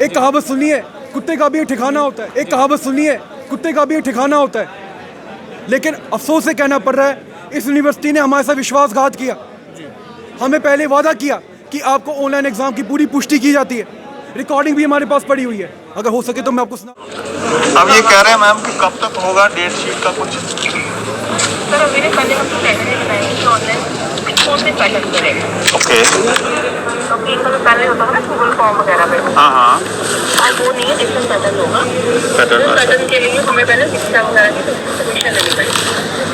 एक कहावत सुनी है, कुत्ते का भी एक ठिकाना होता है। एक कहावत सुनी है, कुत्ते का भी एक ठिकाना होता है। लेकिन अफसोस से कहना पड़ रहा है, इस यूनिवर्सिटी ने हमारे साथ विश्वासघात किया। हमें पहले वादा किया कि आपको ऑनलाइन एग्जाम की पूरी पुष्टि की जाती है। रिकॉर्डिंग भी हमारे पास पड़ी हुई है, अगर हो सके तो मैं आपको सुना। अब ये कह रहे हैं मैम कि कब तक होगा डेट शीट का कुछ? सर मेरे पहले हम कैमरे बनाएंगे कि ऑनलाइन फोन से पैटर्न करेंगे। ओके। तो एक तो पहले होता है ना गूगल फॉर्म वगैरह पे। हाँ हाँ। आज वो नहीं है, डिफरेंट पैटर्न होगा। पैटर्न के लिए हमें पहले शिक्षा वगैरह की सबमिशन लेनी पड़ेगी।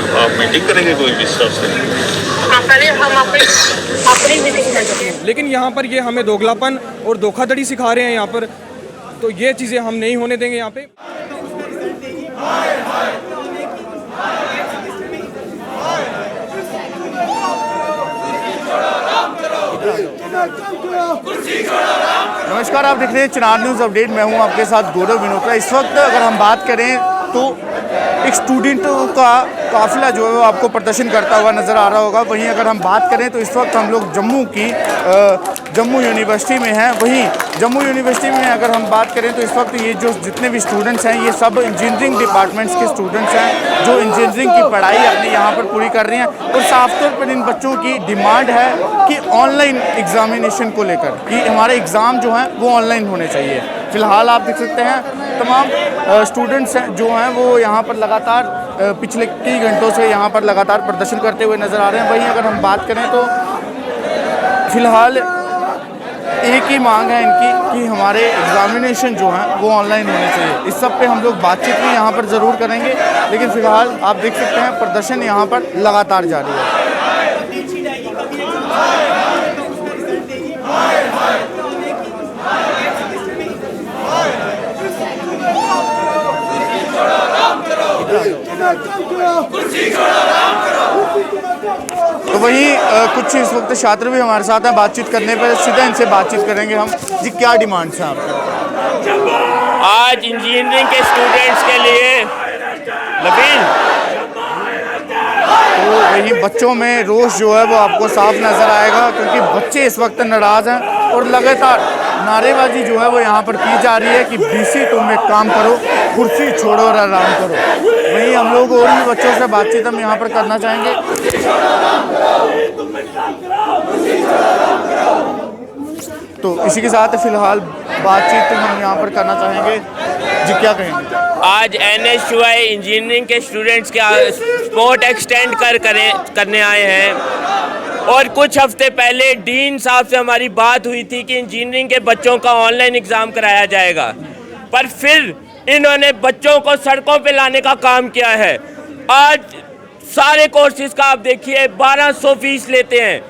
तो आप मीटिंग करेंगे कोई भी स्टाफ से? हाँ, पहले हम अपनी मीटिंग करेंगे। लेकिन यहाँ पर ये हमें दोगलापन और धोखाधड़ी सिखा रहे हैं यहाँ पर, तो ये चीज़ें हम नहीं होने देंगे यहाँ पे। नमस्कार, आप देख रहे हैं चिनार न्यूज़ अपडेट। मैं हूं आपके साथ गौरव विनोत्रा। इस वक्त अगर हम बात करें तो एक स्टूडेंट का काफिला जो है वो आपको प्रदर्शन करता हुआ नज़र आ रहा होगा। वहीं अगर हम बात करें तो इस वक्त हम लोग जम्मू यूनिवर्सिटी में हैं। वहीं जम्मू यूनिवर्सिटी में अगर हम बात करें तो इस वक्त ये जो जितने भी स्टूडेंट्स हैं ये सब इंजीनियरिंग डिपार्टमेंट्स के स्टूडेंट्स हैं जो इंजीनियरिंग की पढ़ाई अपनी यहाँ पर पूरी कर रही हैं। और साफ तौर पर इन बच्चों की डिमांड है कि ऑनलाइन एग्जामिनेशन को लेकर कि हमारे एग्ज़ाम जो हैं वो ऑनलाइन होने चाहिए। फ़िलहाल आप देख सकते हैं तमाम स्टूडेंट्स हैं जो हैं वो यहाँ पर लगातार पिछले कई घंटों से यहाँ पर लगातार प्रदर्शन करते हुए नज़र आ रहे हैं। वहीं अगर हम बात करें तो फ़िलहाल एक ही मांग है इनकी कि हमारे एग्ज़ामिनेशन जो हैं वो ऑनलाइन होने चाहिए। इस सब पे हम लोग बातचीत भी यहाँ पर ज़रूर करेंगे, लेकिन फ़िलहाल आप देख सकते हैं प्रदर्शन यहाँ पर लगातार जारी है। तो वहीं कुछ इस वक्त छात्र भी हमारे साथ हैं, बातचीत करने पर सीधा इनसे बातचीत करेंगे हम। जी, क्या डिमांड्स हैं आपकी? आज इंजीनियरिंग के स्टूडेंट्स के लिए तो वहीं बच्चों में रोष जो है वो आपको साफ नज़र आएगा, क्योंकि बच्चे इस वक्त नाराज़ हैं और लगातार नारेबाजी जो है वो यहाँ पर की जा रही है कि बीसी तुम एक काम करो, कुर्सी छोड़ो और आराम करो। वहीं हम लोग और भी बच्चों से बातचीत हम यहाँ पर करना चाहेंगे। तो इसी के साथ फिलहाल बातचीत हम यहाँ पर करना चाहेंगे। जी, क्या कहेंगे? आज NSUI इंजीनियरिंग के स्टूडेंट्स के स्पोर्ट एक्सटेंड करने आए हैं। और कुछ हफ्ते पहले डीन साहब से हमारी बात हुई थी कि इंजीनियरिंग के बच्चों का ऑनलाइन एग्ज़ाम कराया जाएगा, पर फिर इन्होंने बच्चों को सड़कों पे लाने का काम किया है। आज सारे कोर्सेज का आप देखिए 1200 फीस लेते हैं,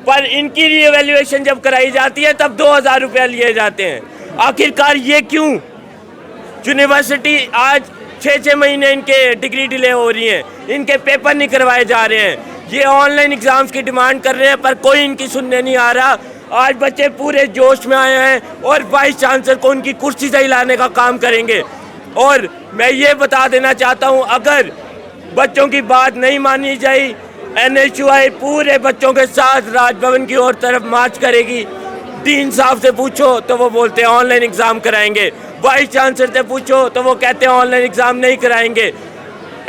पर इनकी रीएवैल्यूएशन जब कराई जाती है तब 2000 रुपया लिए जाते हैं। आखिरकार ये क्यों? यूनिवर्सिटी आज 6-6 महीने इनके डिग्री डिले हो रही है, इनके पेपर नहीं करवाए जा रहे हैं। ये ऑनलाइन एग्ज़ाम्स की डिमांड कर रहे हैं, पर कोई इनकी सुनने नहीं आ रहा। आज बच्चे पूरे जोश में आए हैं और वाइस चांसलर को उनकी कुर्सी से हिलाने का काम करेंगे। और मैं ये बता देना चाहता हूँ, अगर बच्चों की बात नहीं मानी जाए, NSUI पूरे बच्चों के साथ राजभवन की ओर तरफ मार्च करेगी। डीन साहब से पूछो तो वो बोलते हैं ऑनलाइन एग्ज़ाम कराएंगे, वाइस चांसलर से पूछो तो वो कहते हैं ऑनलाइन एग्ज़ाम नहीं कराएंगे।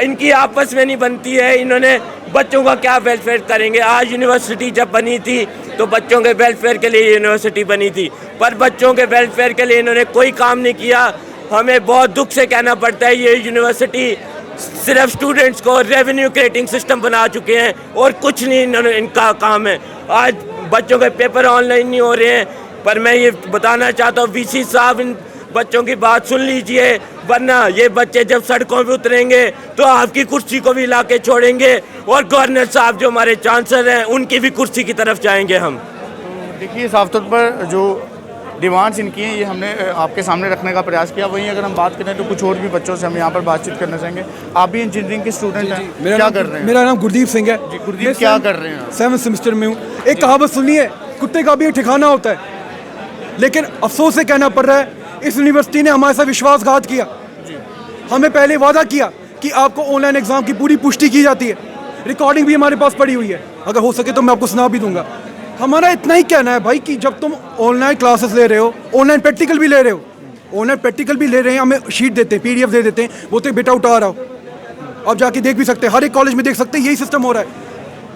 इनकी आपस में नहीं बनती है, इन्होंने बच्चों का क्या वेलफेयर करेंगे? आज यूनिवर्सिटी जब बनी थी तो बच्चों के वेलफेयर के लिए यूनिवर्सिटी बनी थी, पर बच्चों के वेलफेयर के लिए इन्होंने कोई काम नहीं किया। हमें बहुत दुख से कहना पड़ता है, ये यूनिवर्सिटी सिर्फ स्टूडेंट्स को रेवेन्यू क्रिएटिंग सिस्टम बना चुके हैं और कुछ नहीं इनका काम है। आज बच्चों के पेपर ऑनलाइन नहीं हो रहे हैं, पर मैं ये बताना चाहता हूँ VC साहब, इन बच्चों की बात सुन लीजिए, वरना ये बच्चे जब सड़कों पे उतरेंगे तो आपकी कुर्सी को भी ला के छोड़ेंगे और गवर्नर साहब जो हमारे चांसलर हैं उनकी भी कुर्सी की तरफ जाएंगे हम। तो देखिए, साफ तौर पर जो डिमांड्स इनकी हैं ये हमने आपके सामने रखने का प्रयास किया। वहीं अगर हम बात करें तो कुछ और भी बच्चों से हम यहाँ पर बातचीत करना चाहेंगे। आप भी इंजीनियरिंग के स्टूडेंट हैं, क्या कर रहे हैं? मेरा नाम गुरदीप सिंह है। जी, गुरदीप, क्या कर रहे हैं? 7th सेमेस्टर में हूँ। एक कहावत सुनी है, कुत्ते का भी एक ठिकाना होता है। लेकिन अफसोस से कहना पड़ रहा है, इस यूनिवर्सिटी ने हमारे साथ विश्वासघात किया। हमें पहले वादा किया कि आपको ऑनलाइन एग्जाम की पूरी पुष्टि की जाती है। रिकॉर्डिंग भी हमारे पास पड़ी हुई है, अगर हो सके तो मैं आपको सुना भी दूंगा। हमारा इतना ही कहना है भाई कि जब तुम ऑनलाइन क्लासेस ले रहे हो, ऑनलाइन प्रैक्टिकल भी ले रहे हो, ऑनलाइन प्रैक्टिकल भी ले रहे हैं, हमें शीट देते हैं, PDF दे देते हैं, बोलते हैं बेटा उठा रहा हो, आप जाके देख भी सकते हैं, हर एक कॉलेज में देख सकते हैं, यही सिस्टम हो रहा है।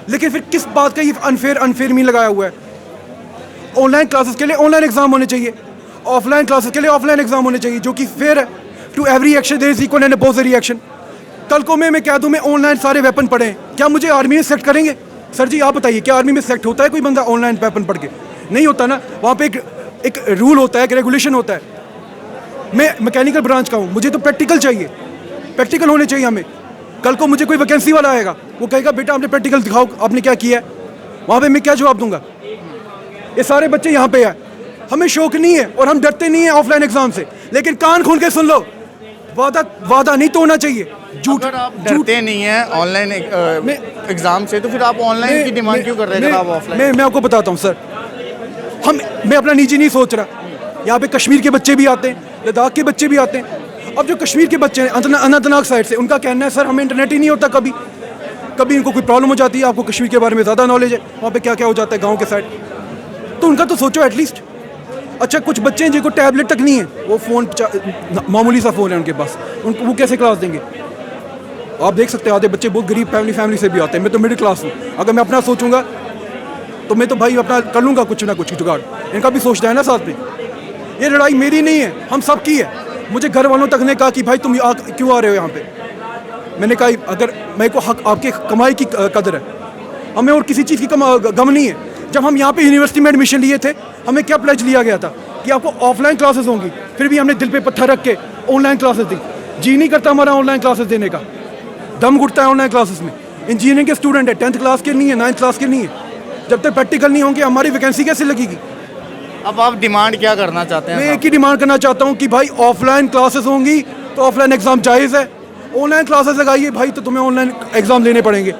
लेकिन फिर किस बात का ये अनफेयर मीन लगाया हुआ है? ऑनलाइन क्लासेस के लिए ऑनलाइन एग्जाम होने चाहिए, ऑफलाइन क्लासेस के लिए ऑफलाइन एग्जाम होने चाहिए, जो कि फेयर है। To every action there is equal and opposite reaction. कल को मैं कह दूं मैं ऑनलाइन सारे वेपन पढ़े हैं, क्या मुझे आर्मी में सेलेक्ट करेंगे? सर जी आप बताइए, क्या आर्मी में सेलेक्ट होता है कोई बंदा ऑनलाइन वेपन पढ़ के? नहीं होता ना। वहाँ पे एक रूल होता है, एक रेगुलेशन होता है। मैं मैकेनिकल ब्रांच का हूँ, मुझे तो प्रैक्टिकल चाहिए, प्रैक्टिकल होने चाहिए हमें। कल को मुझे कोई वैकेंसी वाला आएगा, वो कहेगा बेटा आपने प्रैक्टिकल दिखाओ, आपने क्या किया है, वहाँ पे मैं क्या जवाब दूंगा? ये सारे बच्चे यहाँ पे हैं, हमें शौक नहीं है और हम डरते नहीं है ऑफलाइन एग्जाम से, लेकिन कान खोल के सुन लो, वादा नहीं तोड़ना चाहिए। झूठ अगर आप डरते नहीं है ऑनलाइन एग्जाम से, तो फिर आप ऑनलाइन की डिमांड क्यों कर रहे हैं अगर आप ऑफलाइन? मैं आपको बताता हूँ सर, मैं अपना निजी नहीं सोच रहा, यहाँ पे कश्मीर के बच्चे भी आते हैं, लद्दाख के बच्चे भी आते हैं। अब जो कश्मीर के बच्चे हैं अनंतनाग साइड से, उनका कहना है सर हमें इंटरनेट ही नहीं होता, कभी इनको कोई प्रॉब्लम हो जाती है। आपको कश्मीर के बारे में ज़्यादा नॉलेज है, वहाँ पे क्या क्या हो जाता है गाँव के साइड, तो उनका तो सोचो एटलीस्ट। अच्छा कुछ बच्चे हैं जिनको टैबलेट तक नहीं है, वो फ़ोन मामूली सा फ़ोन है उनके पास, उनको वो कैसे क्लास देंगे? आप देख सकते हैं आधे बच्चे बहुत गरीब फैमिली से भी आते हैं। मैं तो मिडिल क्लास हूँ, अगर मैं अपना सोचूंगा तो मैं तो भाई अपना कर लूँगा कुछ ना कुछ जुगाड़। इनका भी सोचना है ना साथ में। ये लड़ाई मेरी नहीं है, हम सब की है। मुझे घर वालों तक ने कहा कि भाई तुम क्यों आ रहे हो यहाँ पे? मैंने कहा अगर मेरे को हक आपके कमाई की कदर है, हमें और किसी चीज़ की गम नहीं है। जब हम यहाँ पे यूनिवर्सिटी में एडमिशन लिए थे, हमें क्या प्लेज लिया गया था कि आपको ऑफलाइन क्लासेस होंगी, फिर भी हमने दिल पे पत्थर रख के ऑनलाइन क्लासेस दी। जी नहीं करता हमारा ऑनलाइन क्लासेस देने का, दम घुटता है ऑनलाइन क्लासेस में। इंजीनियरिंग के स्टूडेंट है, 10th क्लास के नहीं है, 9th क्लास के नहीं है। जब तक प्रैक्टिकल नहीं होंगे हमारी वैकेंसी कैसे लगेगी? अब आप डिमांड क्या करना चाहते हैं? मैं एक ही डिमांड करना चाहता हूँ कि भाई ऑफलाइन क्लासेस होंगी तो ऑफलाइन एग्जाम जायज़ है, ऑनलाइन क्लासेस लगाइए भाई तो तुम्हें ऑनलाइन एग्जाम देने पड़ेंगे।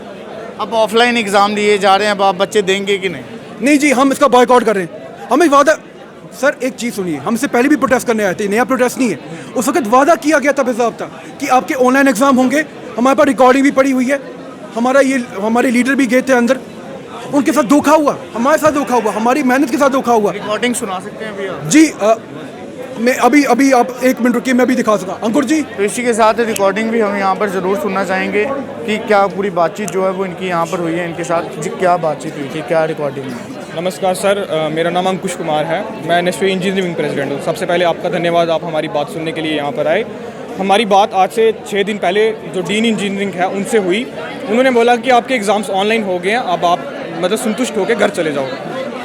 अब ऑफलाइन एग्जाम दिए जा रहे हैं, अब आप बच्चे देंगे कि नहीं? नहीं जी, हम इसका बॉयकॉट कर रहे हैं। हमें वादा, सर एक चीज़ सुनिए, हमसे पहले भी प्रोटेस्ट करने आए थे, नया प्रोटेस्ट नहीं है। उस वक्त वादा किया गया था बेज़ाब्ता कि आपके ऑनलाइन एग्जाम होंगे, हमारे पास रिकॉर्डिंग भी पड़ी हुई है, हमारे लीडर भी गए थे अंदर, उनके साथ धोखा हुआ, हमारे साथ धोखा हुआ, हमारी मेहनत के साथ धोखा हुआ। रिकॉर्डिंग सुना सकते हैं भैया? जी मैं अभी आप 1 मिनट रुकिए, मैं भी दिखा सकता। अंकुर जी, तो इसी के साथ रिकॉर्डिंग भी हम यहाँ पर ज़रूर सुनना चाहेंगे कि क्या पूरी बातचीत जो है वो इनकी यहाँ पर हुई है, इनके साथ जी क्या बातचीत हुई थी, क्या रिकॉर्डिंग है? नमस्कार सर, मेरा नाम अंकुश कुमार है, मैं NSU इंजीनियरिंग प्रेसिडेंट हूँ। सबसे पहले आपका धन्यवाद, आप हमारी बात सुनने के लिए यहाँ पर आए। हमारी बात आज से 6 दिन पहले जो डीन इंजीनियरिंग है उनसे हुई। उन्होंने बोला कि आपके एग्ज़ाम्स ऑनलाइन हो गए हैं, अब आप मतलब संतुष्ट होकर घर चले जाओ।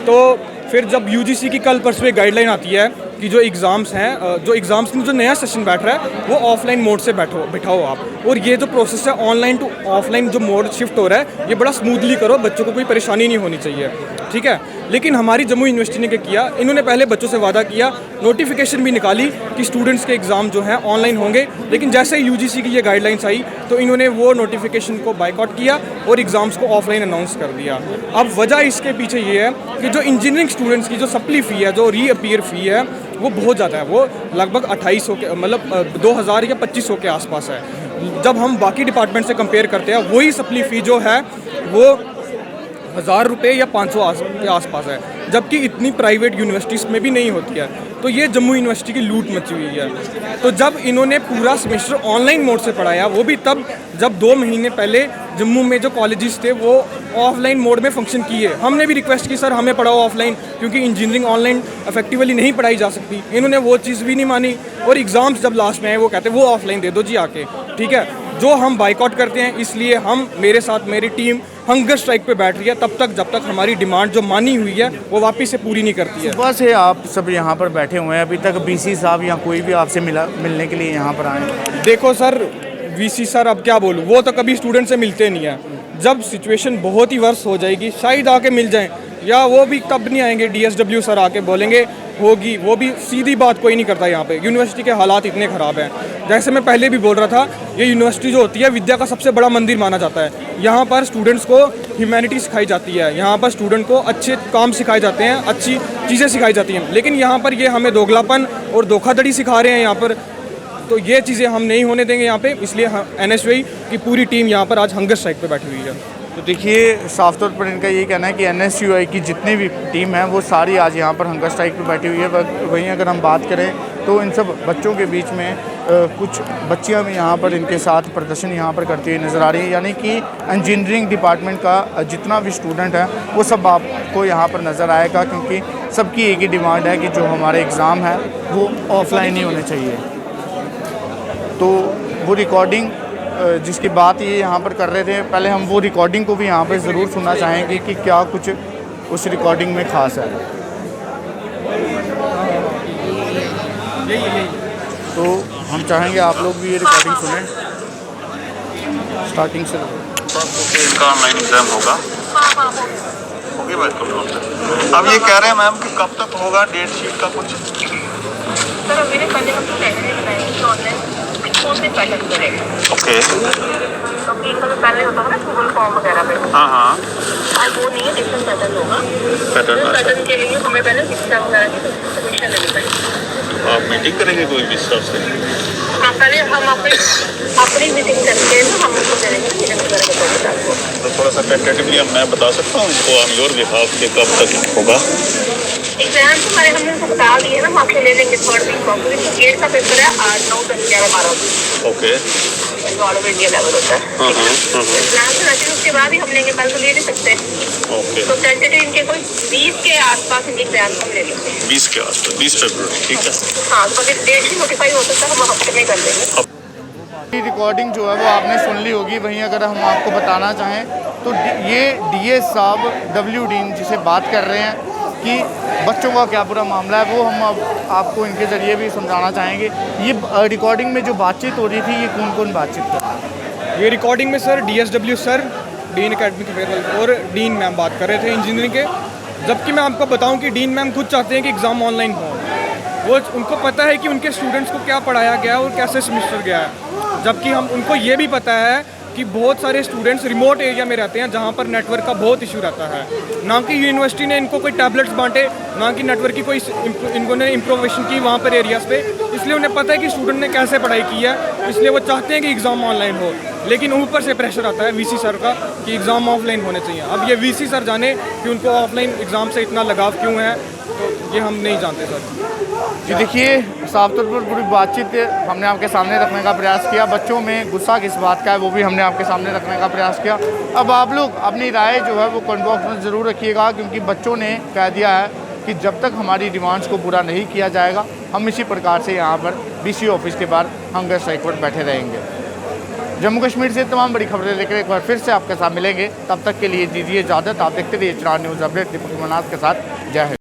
तो फिर जब UGC की कल परसों एक गाइडलाइन आती है कि जो एग्ज़ाम्स हैं, जो एग्ज़ाम्स में जो नया सेशन बैठ रहा है वो ऑफलाइन मोड से बैठाओ आप, और ये जो प्रोसेस है ऑनलाइन टू ऑफलाइन जो मोड शिफ्ट हो रहा है ये बड़ा स्मूथली करो, बच्चों को कोई परेशानी नहीं होनी चाहिए, ठीक है। लेकिन हमारी जम्मू यूनिवर्सिटी ने क्या किया, इन्होंने पहले बच्चों से वादा किया, नोटिफिकेशन भी निकाली कि स्टूडेंट्स के एग्ज़ाम जो हैं ऑनलाइन होंगे, लेकिन जैसे UGC की ये गाइडलाइंस आई तो इन्होंने वो नोटिफिकेशन को बाइकआउट किया और एग्ज़ाम्स को ऑफलाइन अनाउंस कर दिया। अब वजह इसके पीछे ये है कि जो इंजीनियरिंग स्टूडेंट्स की जो सप्ली फ़ी है, जो रीअपीयर फ़ी है, वो बहुत ज़्यादा है, वो लगभग 2800 के मतलब 2000 या 2500 के आसपास है। जब हम बाकी डिपार्टमेंट से कंपेयर करते हैं, वही सप्ली फ़ी जो है वो 1000 रुपये या 500 के आसपास है, जबकि इतनी प्राइवेट यूनिवर्सिटीज़ में भी नहीं होती है। तो ये जम्मू यूनिवर्सिटी की लूट मची हुई है। तो जब इन्होंने पूरा सेमेस्टर ऑनलाइन मोड से पढ़ाया, वो भी तब जब 2 महीने पहले जम्मू में जो कॉलेजेस थे वो ऑफलाइन मोड में फंक्शन किए। हमने भी रिक्वेस्ट की सर हमें पढ़ाओ ऑफलाइन, क्योंकि इंजीनियरिंग ऑनलाइन इफेक्टिवली नहीं पढ़ाई जा सकती। इन्होंने वो चीज़ भी नहीं मानी, और एग्ज़ाम्स जब लास्ट में आए वो कहते हैं वो ऑफलाइन दे दो जी आके, ठीक है। जो हम बाइकआउट करते हैं, इसलिए हम मेरे साथ मेरी टीम हंगर स्ट्राइक पे बैठ रही है तब तक जब तक हमारी डिमांड जो मानी हुई है वो वापस से पूरी नहीं करती है। सुबह से आप सब यहाँ पर बैठे हुए हैं, अभी तक BC साहब या कोई भी आपसे मिलने के लिए यहाँ पर आए? देखो सर, VC सर अब क्या बोलूँ, वो तो कभी स्टूडेंट से मिलते नहीं हैं। जब सिचुएशन बहुत ही वर्स हो जाएगी शायद आके मिल जाएं, या वो भी तब नहीं आएंगे। DSW सर आके बोलेंगे होगी, वो भी सीधी बात कोई नहीं करता। यहाँ पे यूनिवर्सिटी के हालात इतने ख़राब हैं, जैसे मैं पहले भी बोल रहा था, ये यूनिवर्सिटी जो होती है विद्या का सबसे बड़ा मंदिर माना जाता है। यहाँ पर स्टूडेंट्स को ह्यूमैनिटी सिखाई जाती है, यहाँ पर स्टूडेंट को अच्छे काम सिखाए जाते हैं, अच्छी चीज़ें सिखाई जाती हैं, लेकिन यहाँ पर ये हमें दोगलापन और धोखाधड़ी सिखा रहे हैं यहाँ पर। तो ये चीज़ें हम नहीं होने देंगे यहाँ पे, इसलिए NSU की पूरी टीम यहाँ पर आज हंगर स्ट्राइक पे बैठी हुई है। तो देखिए साफ तौर पर इनका ये कहना है कि NSUI की जितनी भी टीम है वो सारी आज यहाँ पर हंगर स्ट्राइक पे बैठी हुई है। वहीं अगर हम बात करें तो इन सब बच्चों के बीच में कुछ बच्चियां भी यहाँ पर इनके साथ प्रदर्शन यहाँ पर करती हुई नज़र आ रही है। यानी कि इंजीनियरिंग डिपार्टमेंट का जितना भी स्टूडेंट है वो सब आपको यहाँ पर नज़र आएगा, क्योंकि सबकी एक ही डिमांड है कि जो हमारे एग्ज़ाम है वो ऑफलाइन ही होने चाहिए। तो वो रिकॉर्डिंग जिसकी बात ये यहाँ पर कर रहे थे, पहले हम वो रिकॉर्डिंग को भी यहाँ पर ज़रूर सुनना चाहेंगे कि क्या कुछ उस रिकॉर्डिंग में ख़ास है। तो हम चाहेंगे आप लोग भी ये रिकॉर्डिंग सुनें स्टार्टिंग से। इनका ऑनलाइन एग्जाम होगा, होगी बात कंफर्म से। अब ये कह रहे हैं मैम कि कब तक होगा, डेट शीट का कुछ? सर मेरे पहले हम पहले बनाएंगे कि ऑनलाइन कौन से पैटर्न करेंगे। ओके, तो इनका तो पहले होता है ना गूगल फॉर्म वगैरह पे, हाँ हाँ, आज वो नहीं है, डिफरेंट पैटर्न होगा। पैटर्न पैटर्न के लिए हमें पहले शिक्षा वगैरह की सबमिशन लेनी पड़ेगी। आप मीटिंग करेंगे कोई भी स्टाफ से? हाँ, पहले हम अपनी मीटिंग करके हम उसको करेंगे मीटिंग वगैरह बताएंगे आपको। तो थोड़ा सा टेंटेटिवली मैं बता सकता हूँ उनको ऑन योर बिहाफ के कब तक होगा? एग्जाम तो हमारे हमने उनको बता दिए ना, हम आपसे ले लेंगे थर्ड वीक ऑफ, क्योंकि गेट का पेपर है 8, 9, 10, 11, 12 okay, all over India level होता है। एग्जाम से वैसे उसके बाद ही हम लेंगे, कल तो ले नहीं सकते। ओके, तो टेंटेटिव इनके कोई 20 के आसपास इनके एग्जाम हम ले लेंगे। 20 के आसपास, 20 फरवरी, ठीक है। हाँ, तो अगर डेट ही नोटिफाई होता है हम हफ्ते में कर देंगे। रिकॉर्डिंग जो है वो आपने सुन ली होगी। वहीं अगर हम आपको बताना चाहें तो ये डीएस साहब डब्ल्यू डीन जिसे बात कर रहे हैं कि बच्चों का क्या पूरा मामला है, वो हम अब आपको इनके ज़रिए भी समझाना चाहेंगे। ये रिकॉर्डिंग में जो बातचीत हो रही थी, ये कौन कौन बातचीत कर रहा है? ये रिकॉर्डिंग में sir DSW sir, dean academic affair और डीन मैम बात कर रहे थे इंजीनियरिंग के। जबकि मैं आपको बताऊं कि डीन मैम खुद चाहते हैं कि एग्ज़ाम ऑनलाइन हो। वो उनको पता है कि उनके स्टूडेंट्स को क्या पढ़ाया गया है और कैसे सेमेस्टर गया है। जबकि उनको ये भी पता है कि बहुत सारे स्टूडेंट्स रिमोट एरिया में रहते हैं जहाँ पर नेटवर्क का बहुत इशू रहता है। ना कि यूनिवर्सिटी ने इनको कोई टैबलेट्स बांटे, ना कि नेटवर्क की कोई इन्होंने इम्प्रोवेशन की वहाँ पर एरियाज़ पे। इसलिए उन्हें पता है कि स्टूडेंट ने कैसे पढ़ाई की है, इसलिए वो चाहते हैं कि एग्ज़ाम ऑनलाइन हो। लेकिन ऊपर से प्रेशर आता है VC सर का कि एग्ज़ाम ऑफलाइन होने चाहिए। अब ये VC सर जाने कि उनको ऑफलाइन एग्ज़ाम से इतना लगाव क्यों है, तो ये हम नहीं जानते सर। जी देखिए, साफ तौर पर पूरी बातचीत हमने आपके सामने रखने का प्रयास किया। बच्चों में गुस्सा किस बात का है वो भी हमने आपके सामने रखने का प्रयास किया। अब आप लोग अपनी राय जो है वो कमेंट बॉक्स में ज़रूर रखिएगा, क्योंकि बच्चों ने कह दिया है कि जब तक हमारी डिमांड्स को पूरा नहीं किया जाएगा हम इसी प्रकार से यहाँ पर BC ऑफिस के बाहर हंगर स्ट्राइक पर बैठे रहेंगे। जम्मू कश्मीर से तमाम बड़ी खबरें लेकर एक बार फिर से आपके साथ मिलेंगे। तब तक के लिए दीजिए इजाज़त। आप देखते रहिए चिराग न्यूज़ अपडेट दीपक मनाज के साथ। जय हिंद।